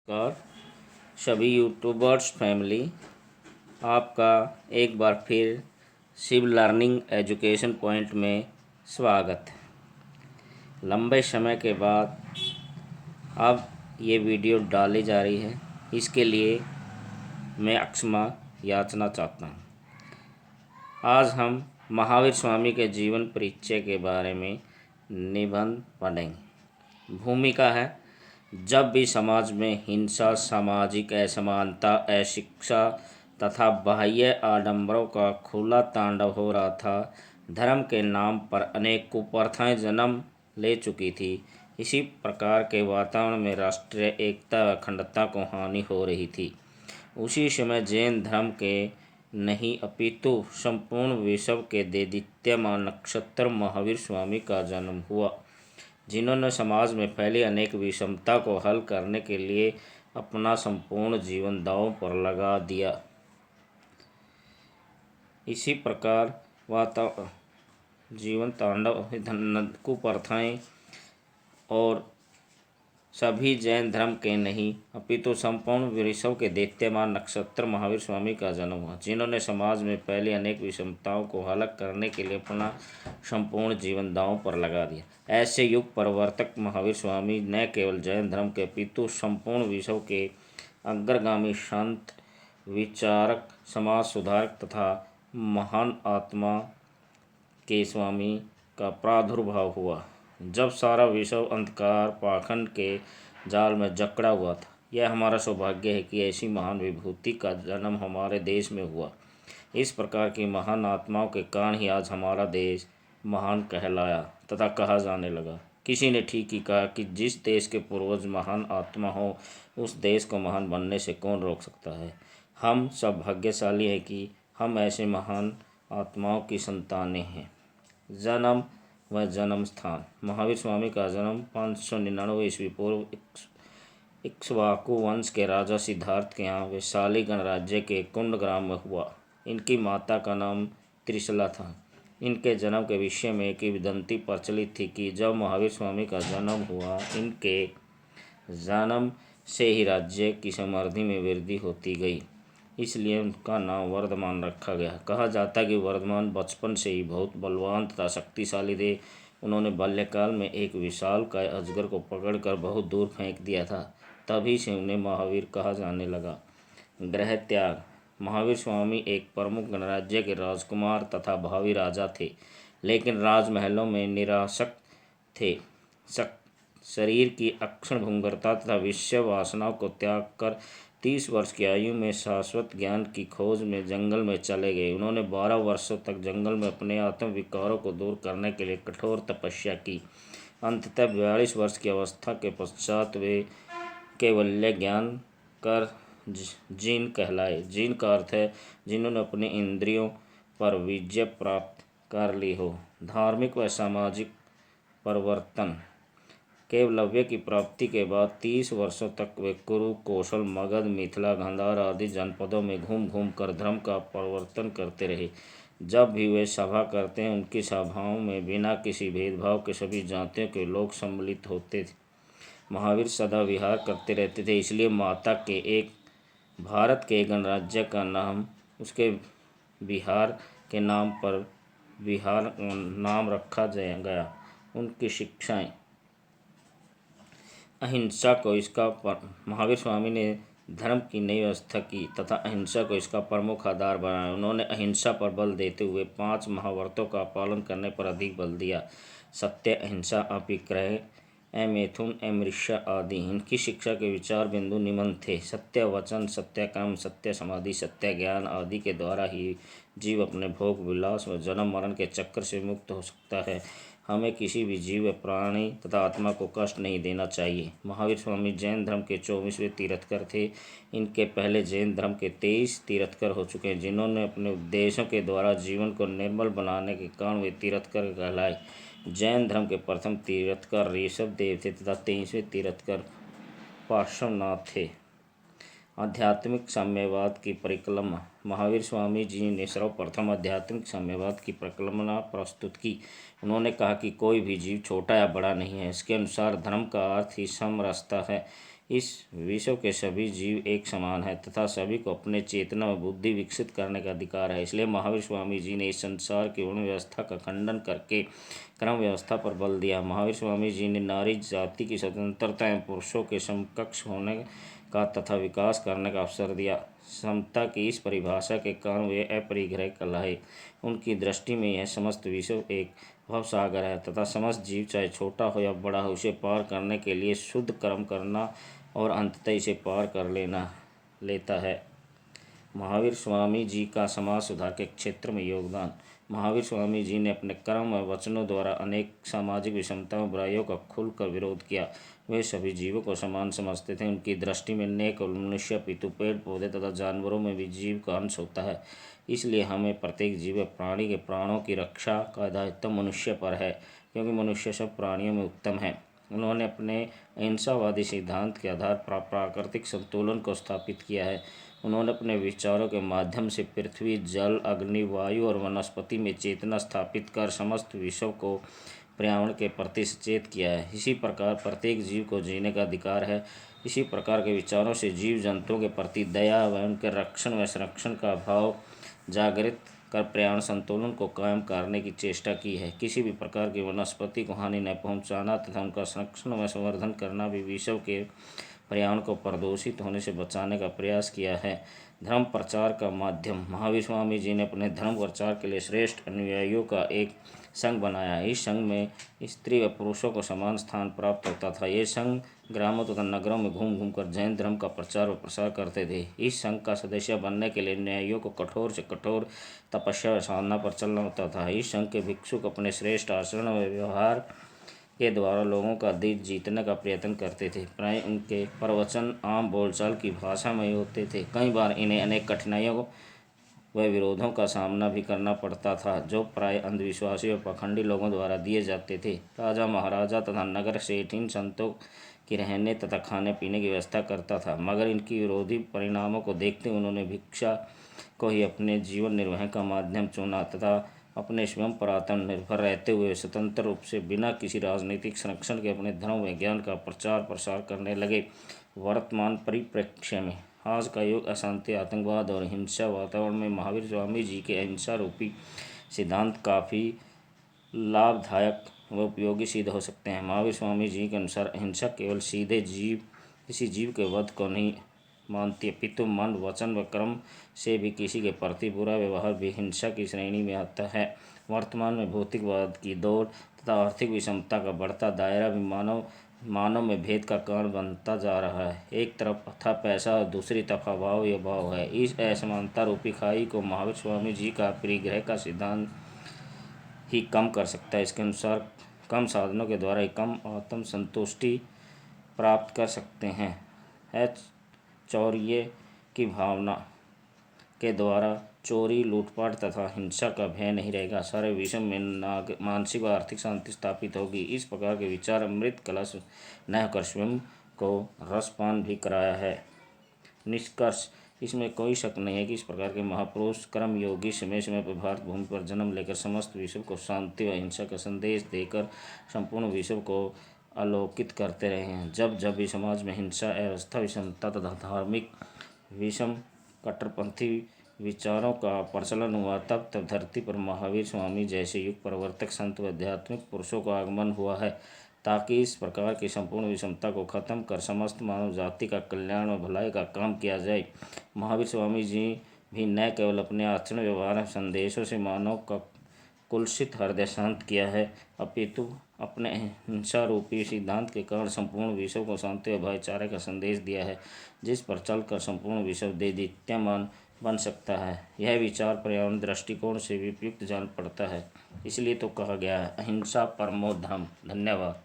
नमस्कार सभी YouTubers family, आपका एक बार फिर शिव लर्निंग एजुकेशन पॉइंट में स्वागत है। लंबे समय के बाद अब ये वीडियो डाली जा रही है, इसके लिए मैं क्षमा याचना चाहता हूँ। आज हम महावीर स्वामी के जीवन परिचय के बारे में निबंध पढ़ेंगे। भूमिका है, जब भी समाज में हिंसा, सामाजिक असमानता, अशिक्षा तथा बाह्य आडंबरों का खुला तांडव हो रहा था, धर्म के नाम पर अनेक कुप्रथाएं जन्म ले चुकी थी। इसी प्रकार के वातावरण में राष्ट्रीय एकता व अखंडता को हानि हो रही थी। उसी समय जैन धर्म के नहीं अपितु संपूर्ण विश्व के देदीप्यमान नक्षत्र महावीर स्वामी का जन्म हुआ, जिन्होंने समाज में फैली अनेक विषमता को हल करने के लिए अपना संपूर्ण जीवन दांव पर लगा दिया। इसी प्रकार जीवन तांडव कुप्रथाएं और सभी जैन धर्म के नहीं अपितु संपूर्ण विश्व के दैत्यमान नक्षत्र महावीर स्वामी का जन्म हुआ, जिन्होंने समाज में फैली अनेक विषमताओं को हल करने के लिए अपना संपूर्ण जीवन दांव पर लगा दिया। ऐसे युग प्रवर्तक महावीर स्वामी न केवल जैन धर्म के अपितु संपूर्ण विश्व के अग्रगामी संत, विचारक, समाज सुधारक तथा महान आत्मा के स्वामी का प्रादुर्भाव हुआ। जब सारा विश्व अंधकार पाखंड के जाल में जकड़ा हुआ था, यह हमारा सौभाग्य है कि ऐसी महान विभूति का जन्म हमारे देश में हुआ। इस प्रकार की महान आत्माओं के कारण ही आज हमारा देश महान कहलाया तथा कहा जाने लगा। किसी ने ठीक ही कहा कि जिस देश के पूर्वज महान आत्मा हो, उस देश को महान बनने से कौन रोक सकता है। हम सब भाग्यशाली हैं कि हम ऐसे महान आत्माओं की संतानें हैं। जन्म व जन्म स्थान। महावीर स्वामी का जन्म 599 ईस्वी पूर्व इक्ष्वाकु वंश के राजा सिद्धार्थ के यहाँ वैशाली गणराज्य के कुंड ग्राम में हुआ। इनकी माता का नाम त्रिशला था। इनके जन्म के विषय में एक किंवदंती प्रचलित थी कि जब महावीर स्वामी का जन्म हुआ, इनके जन्म से ही राज्य की समृद्धि में वृद्धि होती गई, इसलिए उनका नाम वर्धमान रखा गया। कहा जाता है कि वर्धमान बचपन से ही बहुत बलवान तथा शक्तिशाली थे। उन्होंने बाल्यकाल में एक विशालकाय अजगर को पकड़कर बहुत दूर फेंक दिया था। तभी से उन्हें महावीर कहा जाने लगा। गृह त्याग। महावीर स्वामी एक प्रमुख गणराज्य के राजकुमार तथा भावी राजा थे, लेकिन राजमहलों में निरासक्त थे। शरीर की अक्षण भंगुरता तथा विषय वासनाओं को त्याग कर 30 वर्ष की आयु में शाश्वत ज्ञान की खोज में जंगल में चले गए। उन्होंने 12 वर्षों तक जंगल में अपने आत्म विकारों को दूर करने के लिए कठोर तपस्या की। अंततः 42 वर्ष की अवस्था के पश्चात वे कैवल्य ज्ञान कर जिन कहलाए। जिन का अर्थ है जिन्होंने अपनी इंद्रियों पर विजय प्राप्त कर ली हो। धार्मिक व सामाजिक परिवर्तन। केवलव्य की प्राप्ति के बाद 30 वर्षों तक वे कुरु, कौशल, मगध, मिथिला, गांधार आदि जनपदों में घूम घूम कर धर्म का परिवर्तन करते रहे। जब भी वे सभा करते हैं, उनकी सभाओं में बिना किसी भेदभाव के सभी जातियों के लोग सम्मिलित होते थे। महावीर सदा विहार करते रहते थे, इसलिए माता के एक भारत के गणराज्य का नाम उसके विहार के नाम पर विहार नाम रखा गया। उनकी शिक्षाएं। अहिंसा को महावीर स्वामी ने धर्म की नई व्यवस्था की तथा अहिंसा को इसका प्रमुख आधार बनाया। उन्होंने अहिंसा पर बल देते हुए 5 महाव्रतों का पालन करने पर अधिक बल दिया। सत्य, अहिंसा, अपिक्रय, अमैथुन, अमृष्या आदि इनकी शिक्षा के विचार बिंदु निम्न थे। सत्य वचन, सत्य कर्म, सत्य समाधि, सत्य ज्ञान आदि के द्वारा ही जीव अपने भोग विलास व जन्म मरण के चक्र से मुक्त हो सकता है। हमें किसी भी जीव, प्राणी तथा आत्मा को कष्ट नहीं देना चाहिए। महावीर स्वामी जैन धर्म के 24वें तीर्थकर थे। इनके पहले जैन धर्म के 23 तीर्थकर हो चुके हैं, जिन्होंने अपने उपदेशों के द्वारा जीवन को निर्मल बनाने के कारण वे तीर्थकर कहलाए। जैन धर्म के प्रथम तीर्थकर ऋषभ देव थे तथा 23वें तीर्थकर पार्श्वनाथ थे। आध्यात्मिक साम्यवाद की परिकल्पना। महावीर स्वामी जी ने सर्वप्रथम आध्यात्मिक साम्यवाद की परिकल्पना प्रस्तुत की। उन्होंने कहा कि कोई भी जीव छोटा या बड़ा नहीं है। इसके अनुसार धर्म का अर्थ ही समरसता है। इस विश्व के सभी जीव एक समान है तथा सभी को अपने चेतना और बुद्धि विकसित करने का अधिकार है। इसलिए महावीर स्वामी जी ने इस संसार की वर्ण व्यवस्था का खंडन करके क्रम व्यवस्था पर बल दिया। महावीर स्वामी जी ने नारी जाति की स्वतंत्रता एवं पुरुषों के समकक्ष होने का तथा विकास करने का अवसर दिया। समता की इस परिभाषा के कारण वे अपरिग्रह कहलाए। उनकी दृष्टि में यह समस्त विश्व एक भवसागर है तथा समस्त जीव चाहे छोटा हो या बड़ा हो उसे पार करने के लिए शुद्ध कर्म करना और अंततः इसे पार कर लेता है। महावीर स्वामी जी का समाज सुधार के क्षेत्र में योगदान। महावीर स्वामी जी ने अपने कर्म और वचनों द्वारा अनेक सामाजिक विषमताओं बुराइयों का खुलकर विरोध किया। वे सभी जीवों को समान समझते थे। उनकी दृष्टि में न केवल मनुष्य पितु पेड़ पौधे तथा जानवरों में भी जीव का अंश होता है। इसलिए हमें प्रत्येक जीव प्राणी के प्राणों की रक्षा का दायित्व मनुष्य पर है, क्योंकि मनुष्य सब प्राणियों में उत्तम है। उन्होंने अपने अहिंसावादी सिद्धांत के आधार पर प्राकृतिक संतुलन को स्थापित किया है। उन्होंने अपने विचारों के माध्यम से पृथ्वी, जल, अग्नि, वायु और वनस्पति में चेतना स्थापित कर समस्त विश्व को पर्यावरण के प्रति सचेत किया है। इसी प्रकार प्रत्येक जीव को जीने का अधिकार है। इसी प्रकार के विचारों से जीव जंतुओं के प्रति दया व उनके रक्षण व संरक्षण का भाव जागृत कर पर्यावरण संतुलन को कायम करने की चेष्टा की है। किसी भी प्रकार की वनस्पति को हानि न पहुंचाना तथा उनका संरक्षण व संवर्धन करना भी विश्व के पर्यावरण को प्रदूषित होने से बचाने का प्रयास किया है। धर्म प्रचार का माध्यम। महावीर स्वामी जी ने अपने धर्म प्रचार के लिए श्रेष्ठ अनुयायियों का एक संघ बनाया। इस संघ में स्त्री व पुरुषों को समान स्थान प्राप्त होता था। ये संघ ग्रामों तथा नगरों में घूम घूम कर जैन धर्म का प्रचार व प्रसार करते थे। इस संघ का सदस्य बनने के लिए अनुयायियों को कठोर से कठोर तपस्या व साधना पर चलना होता था। इस संघ के भिक्षुक अपने श्रेष्ठ आचरण व व्यवहार के द्वारा लोगों का दिल जीतने का प्रयत्न करते थे। प्राय उनके प्रवचन आम बोलचाल की भाषा में होते थे। कई बार इन्हें अनेक कठिनाइयों व विरोधों का सामना भी करना पड़ता था, जो प्राय अंधविश्वासी और पाखंडी लोगों द्वारा दिए जाते थे। राजा, महाराजा तथा नगर सेठ इन संतों की रहने तथा खाने पीने की व्यवस्था करता था, मगर इनकी विरोधी परिणामों को देखते उन्होंने भिक्षा को ही अपने जीवन निर्वाह का माध्यम चुना तथा अपने स्वयं पर आत्मनिर्भर रहते हुए स्वतंत्र रूप से बिना किसी राजनीतिक संरक्षण के अपने धर्म व ज्ञान का प्रचार प्रसार करने लगे। वर्तमान परिप्रेक्ष्य में आज का युग अशांति, आतंकवाद और हिंसा वातावरण में महावीर स्वामी जी के अहिंसा रूपी सिद्धांत काफ़ी लाभदायक व उपयोगी सिद्ध हो सकते हैं। महावीर स्वामी जी के अनुसार अहिंसा केवल सीधे किसी जीव के वध को नहीं मानती है, अपितु मन, वचन व कर्म से भी किसी के प्रति बुरा व्यवहार भी हिंसा की श्रेणी में आता है। वर्तमान में भौतिकवाद की दौड़ तथा आर्थिक विषमता का बढ़ता दायरा भी मानव में भेद का कारण बनता जा रहा है। एक तरफ था पैसा और दूसरी तरफ अभाव या भाव है। इस असमानता रूपी खाई को महावीर स्वामी जी का परिग्रह का सिद्धांत ही कम कर सकता है। इसके अनुसार कम साधनों के द्वारा ही कम आत्म संतुष्टि प्राप्त कर सकते हैं। चौर्य की भावना के द्वारा चोरी, लूटपाट तथा हिंसा का भय नहीं रहेगा। सारे विश्व में मानसिक व आर्थिक शांति स्थापित होगी। इस प्रकार के विचार अमृत कलश न होकर स्वयं को रसपान भी कराया है। निष्कर्ष, इसमें कोई शक नहीं है कि इस प्रकार के महापुरुष कर्मयोगी समय समय पर भारत भूमि पर जन्म लेकर समस्त विश्व को शांति व अहिंसा का संदेश देकर संपूर्ण विश्व को आलोकित करते रहे हैं। जब जब भी समाज में हिंसा, अव्यवस्था, विषमता तथा धार्मिक विषम कट्टरपंथी विचारों का प्रचलन हुआ, तब तब धरती पर महावीर स्वामी जैसे युग प्रवर्तक संत व आध्यात्मिक पुरुषों का आगमन हुआ है, ताकि इस प्रकार की संपूर्ण विषमता को खत्म कर समस्त मानव जाति का कल्याण व भलाई का काम किया जाए। महावीर स्वामी जी भी न केवल अपने आचरण, व्यवहार, संदेशों से मानव का कुलसित हृदय शांत किया है, अपितु अपने अहिंसा रूपी सिद्धांत के कारण संपूर्ण विश्व को शांति व भाईचारे का संदेश दिया है, जिस पर चलकर संपूर्ण विश्व दैदीप्यमान बन सकता है। यह विचार पर्यावरण दृष्टिकोण से भी उपयुक्त जान पड़ता है। इसलिए तो कहा गया है, अहिंसा परमो धर्म। धन्यवाद।